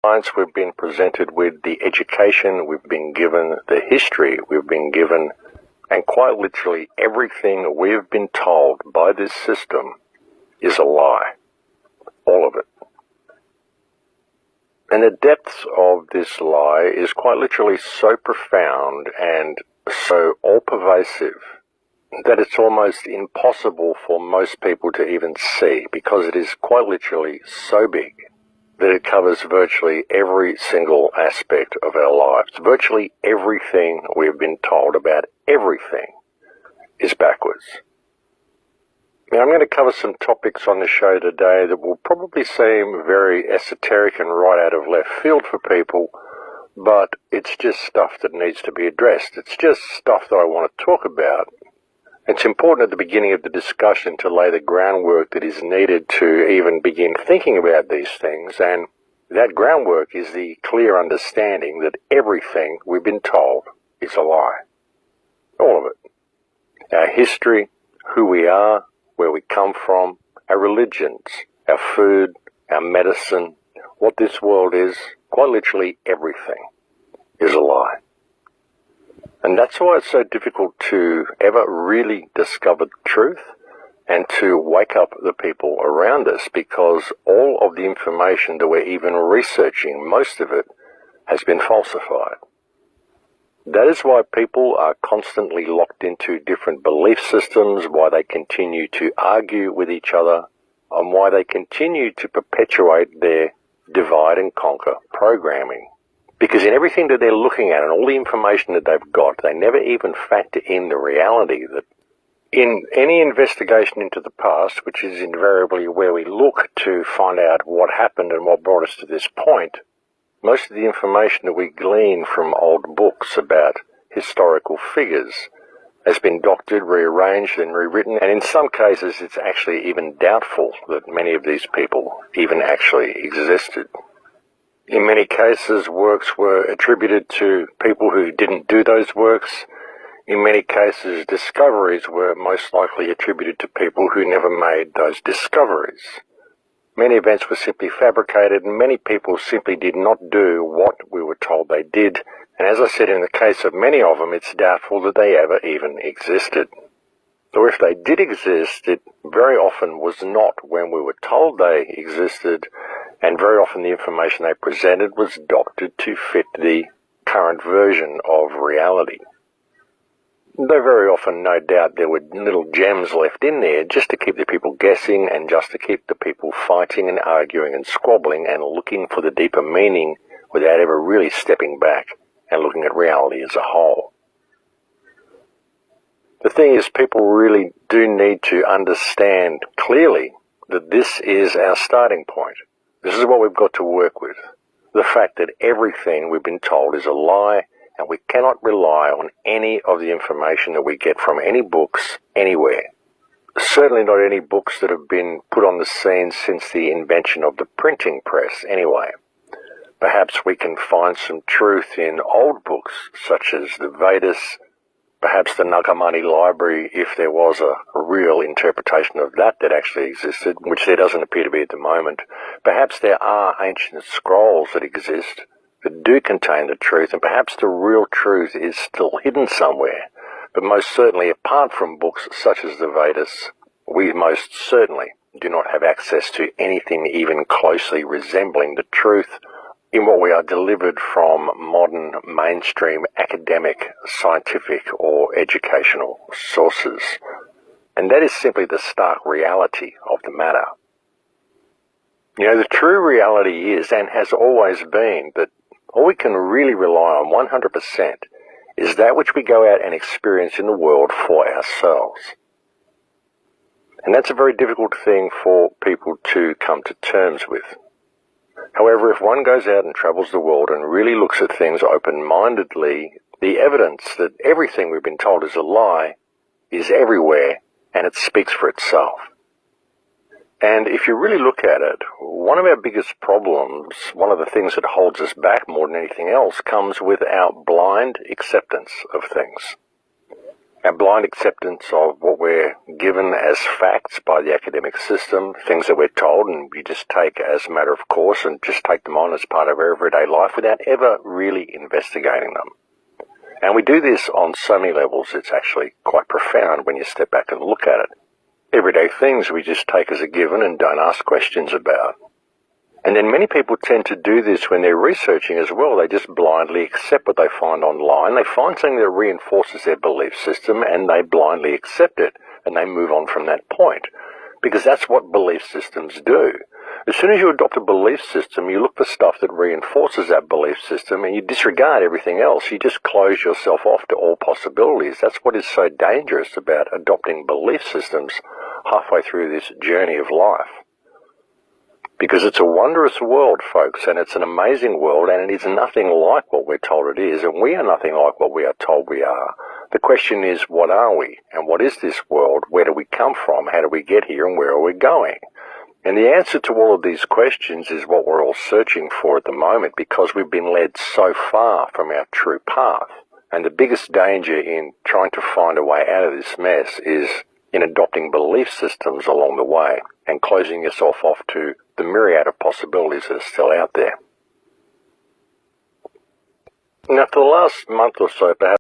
science we've been presented with, the education we've been given, the history we've been given, and quite literally everything we've been told by this system is a lie. All of it. And the depths of this lie is quite literally so profound and so all-pervasive that it's almost impossible for most people to even see, because it is quite literally so big that it covers virtually every single aspect of our lives. Virtually everything we've been told about everything is backwards. Now, I'm going to cover some topics on the show today that will probably seem very esoteric and right out of left field for people, but it's just stuff that needs to be addressed. It's just stuff that I want to talk about. It's important at the beginning of the discussion to lay the groundwork that is needed to even begin thinking about these things, and that groundwork is the clear understanding that everything we've been told is a lie. All of it. Our history, who we are, where we come from, our religions, our food, our medicine, what this world is, quite literally everything is a lie. And that's why it's so difficult to ever really discover the truth and to wake up the people around us, because all of the information that we're even researching, most of it, has been falsified. That is why people are constantly locked into different belief systems, why they continue to argue with each other, and why they continue to perpetuate their divide and conquer programming. Because in everything that they're looking at and all the information that they've got, they never even factor in the reality that in any investigation into the past, which is invariably where we look to find out what happened and what brought us to this point, most of the information that we glean from old books about historical figures has been doctored, rearranged and rewritten, and in some cases it's actually even doubtful that many of these people even actually existed. In many cases, works were attributed to people who didn't do those works. In many cases, discoveries were most likely attributed to people who never made those discoveries. Many events were simply fabricated, and many people simply did not do what we were told they did. And as I said, in the case of many of them, it's doubtful that they ever even existed. Or if they did exist, it very often was not when we were told they existed, and very often the information they presented was doctored to fit the current version of reality. Though very often, no doubt, there were little gems left in there just to keep the people guessing and just to keep the people fighting and arguing and squabbling and looking for the deeper meaning without ever really stepping back and looking at reality as a whole. The thing is, people really do need to understand clearly that this is our starting point. This is what we've got to work with. The fact that everything we've been told is a lie, and we cannot rely on any of the information that we get from any books anywhere. Certainly not any books that have been put on the scene since the invention of the printing press anyway. Perhaps we can find some truth in old books such as the Vedas, perhaps the Nag Hammadi library, if there was a real interpretation of that actually existed, which there doesn't appear to be at the moment. Perhaps there are ancient scrolls that exist that do contain the truth, and perhaps the real truth is still hidden somewhere. But most certainly, apart from books such as the Vedas, we most certainly do not have access to anything even closely resembling the truth in what we are delivered from modern mainstream academic, scientific or educational sources. And that is simply the stark reality of the matter. You know, the true reality is, and has always been, that all we can really rely on 100% is that which we go out and experience in the world for ourselves. And that's a very difficult thing for people to come to terms with. However, if one goes out and travels the world and really looks at things open-mindedly, the evidence that everything we've been told is a lie is everywhere, and it speaks for itself. And if you really look at it, one of our biggest problems, one of the things that holds us back more than anything else, comes with our blind acceptance of things. Our blind acceptance of what we're given as facts by the academic system, things that we're told, and we just take as a matter of course and just take them on as part of our everyday life without ever really investigating them. And we do this on so many levels, it's actually quite profound when you step back and look at it. Everyday things we just take as a given and don't ask questions about. And then many people tend to do this when they're researching as well. They just blindly accept what they find online. They find something that reinforces their belief system and they blindly accept it and they move on from that point. Because that's what belief systems do. As soon as you adopt a belief system, you look for stuff that reinforces that belief system and you disregard everything else. You just close yourself off to all possibilities. That's what is so dangerous about adopting belief systems halfway through this journey of life. Because it's a wondrous world, folks, and it's an amazing world, and it is nothing like what we're told it is, and we are nothing like what we are told we are. The question is, what are we? And what is this world? Where do we come from? How do we get here? And where are we going? And the answer to all of these questions is what we're all searching for at the moment, because we've been led so far from our true path. And the biggest danger in trying to find a way out of this mess is in adopting belief systems along the way and closing yourself off to the myriad of possibilities that are still out there. Now, for the last month or so, perhaps